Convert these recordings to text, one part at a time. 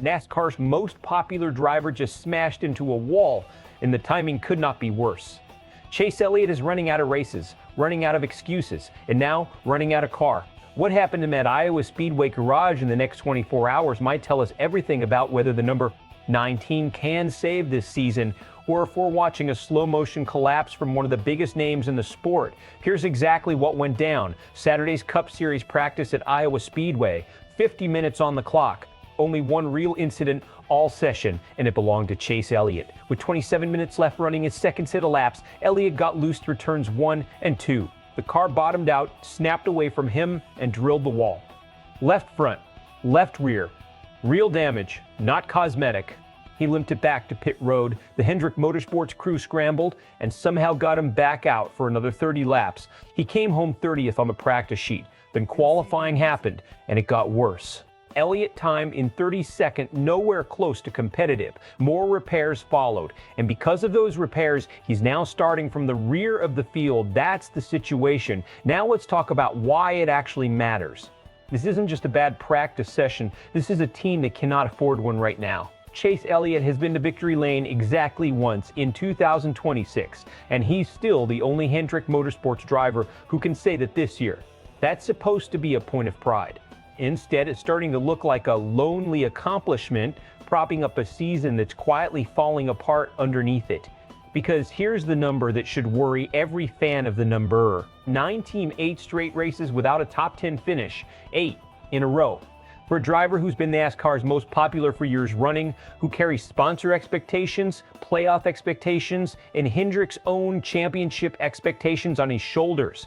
NASCAR's most popular driver just smashed into a wall, and the timing could not be worse. Chase Elliott is running out of races, running out of excuses, and now running out of car. What happened to him at Iowa Speedway garage in the next 24 hours might tell us everything about whether the number 19 can save this season, or if we're watching a slow-motion collapse from one of the biggest names in the sport. Here's exactly what went down. Saturday's Cup Series practice at Iowa Speedway, 50 minutes on the clock. Only one real incident all session, and it belonged to Chase Elliott. With 27 minutes left running his second set of laps, Elliott got loose to turns 1 and 2. The car bottomed out, snapped away from him, and drilled the wall. Left front, left rear. Real damage, not cosmetic. He limped it back to pit road. The Hendrick Motorsports crew scrambled and somehow got him back out for another 30 laps. He came home 30th on the practice sheet. Then qualifying happened, and it got worse. Elliott time in 32nd, nowhere close to competitive. More repairs followed, and because of those repairs, he's now starting from the rear of the field. That's the situation. Now let's talk about why it actually matters. This isn't just a bad practice session. This is a team that cannot afford one right now. Chase Elliott has been to victory lane exactly once in 2026, and he's still the only Hendrick Motorsports driver who can say that this year. That's supposed to be a point of pride. Instead, it's starting to look like a lonely accomplishment, propping up a season that's quietly falling apart underneath it. Because here's the number that should worry every fan of the number. 9 8 straight races without a top 10 finish. 8 in a row. For a driver who's been NASCAR's most popular for years running, who carries sponsor expectations, playoff expectations, and Hendrick's own championship expectations on his shoulders.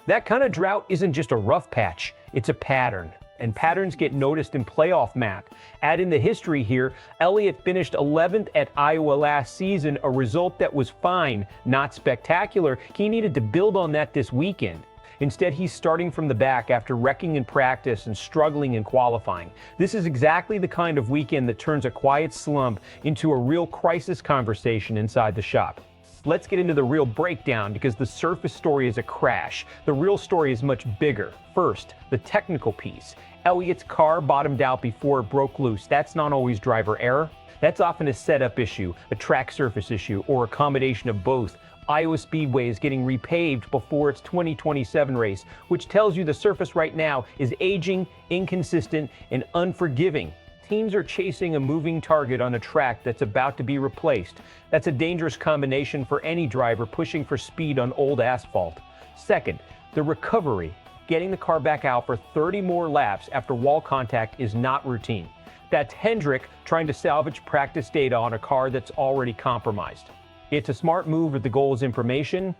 That kind of drought isn't just a rough patch, it's a pattern. And patterns get noticed in playoff math. Add in the history here, Elliott finished 11th at Iowa last season, a result that was fine, not spectacular. He needed to build on that this weekend. Instead, he's starting from the back after wrecking in practice and struggling in qualifying. This is exactly the kind of weekend that turns a quiet slump into a real crisis conversation inside the shop. Let's get into the real breakdown, because the surface story is a crash. The real story is much bigger. First, the technical piece. Elliott's car bottomed out before it broke loose. That's not always driver error. That's often a setup issue, a track surface issue, or a combination of both. Iowa Speedway is getting repaved before its 2027 race, which tells you the surface right now is aging, inconsistent, and unforgiving. Teams are chasing a moving target on a track that's about to be replaced. That's a dangerous combination for any driver pushing for speed on old asphalt. Second, the recovery. Getting the car back out for 30 more laps after wall contact is not routine. That's Hendrick trying to salvage practice data on a car that's already compromised. It's a smart move if the goal is information.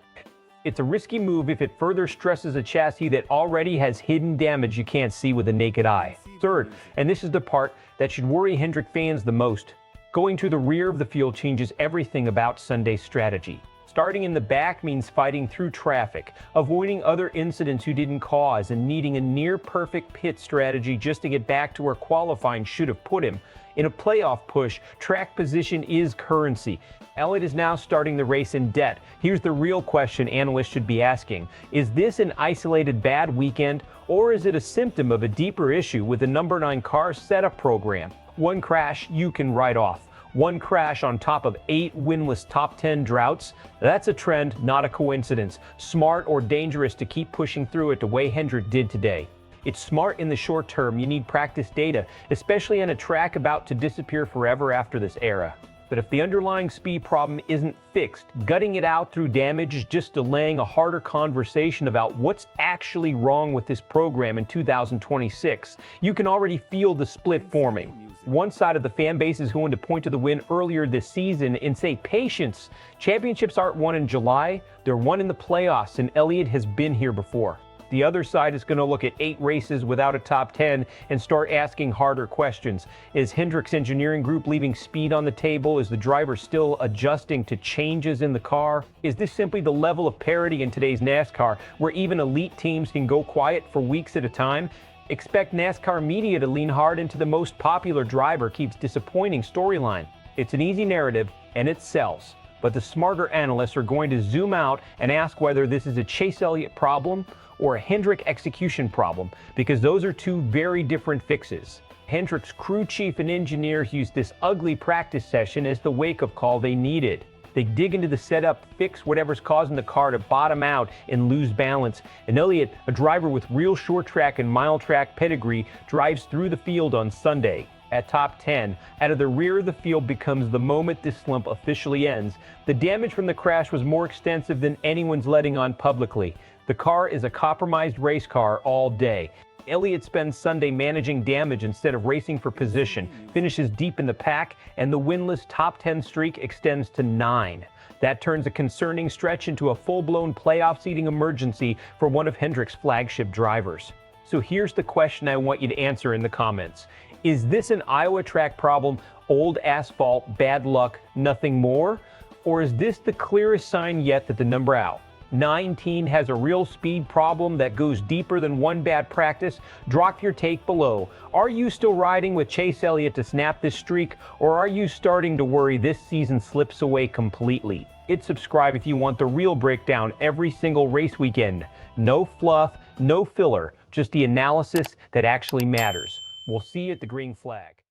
It's a risky move if it further stresses a chassis that already has hidden damage you can't see with the naked eye. Third, and this is the part that should worry Hendrick fans the most, going to the rear of the field changes everything about Sunday's strategy. Starting in the back means fighting through traffic, avoiding other incidents you didn't cause, and needing a near-perfect pit strategy just to get back to where qualifying should have put him. In a playoff push, track position is currency. Elliott is now starting the race in debt. Here's the real question analysts should be asking. Is this an isolated bad weekend, or is it a symptom of a deeper issue with the number 9 car setup program? One crash you can write off. One crash on top of 8 winless top 10 droughts? That's a trend, not a coincidence. Smart or dangerous to keep pushing through it the way Hendrick did today. It's smart in the short term. You need practice data, especially on a track about to disappear forever after this era. But if the underlying speed problem isn't fixed, gutting it out through damage is just delaying a harder conversation about what's actually wrong with this program in 2026. You can already feel the split forming. One side of the fan base is going to point to the win earlier this season and say, patience. Championships aren't won in July, they're won in the playoffs, and Elliott has been here before. The other side is going to look at 8 races without a top 10 and start asking harder questions. Is Hendrick's engineering group leaving speed on the table? Is the driver still adjusting to changes in the car? Is this simply the level of parity in today's NASCAR, where even elite teams can go quiet for weeks at a time? Expect NASCAR media to lean hard into the most popular driver keeps disappointing storyline. It's an easy narrative, and it sells. But the smarter analysts are going to zoom out and ask whether this is a Chase Elliott problem or a Hendrick execution problem, because those are two very different fixes. Hendrick's crew chief and engineers used this ugly practice session as the wake-up call they needed. They dig into the setup, fix whatever's causing the car to bottom out and lose balance. And Elliott, a driver with real short track and mile track pedigree, drives through the field on Sunday. At top 10, out of the rear of the field becomes the moment this slump officially ends. The damage from the crash was more extensive than anyone's letting on publicly. The car is a compromised race car all day. Elliott spends Sunday managing damage instead of racing for position, finishes deep in the pack, and the winless top 10 streak extends to 9. That turns a concerning stretch into a full-blown playoff seeding emergency for one of Hendrick's flagship drivers. So here's the question I want you to answer in the comments. Is this an Iowa track problem, old asphalt, bad luck, nothing more? Or is this the clearest sign yet that the number out 19 has a real speed problem that goes deeper than one bad practice? Drop your take below. Are you still riding with Chase Elliott to snap this streak, or are you starting to worry this season slips away completely? Hit subscribe if you want the real breakdown every single race weekend. No fluff, no filler, just the analysis that actually matters. We'll see you at the green flag.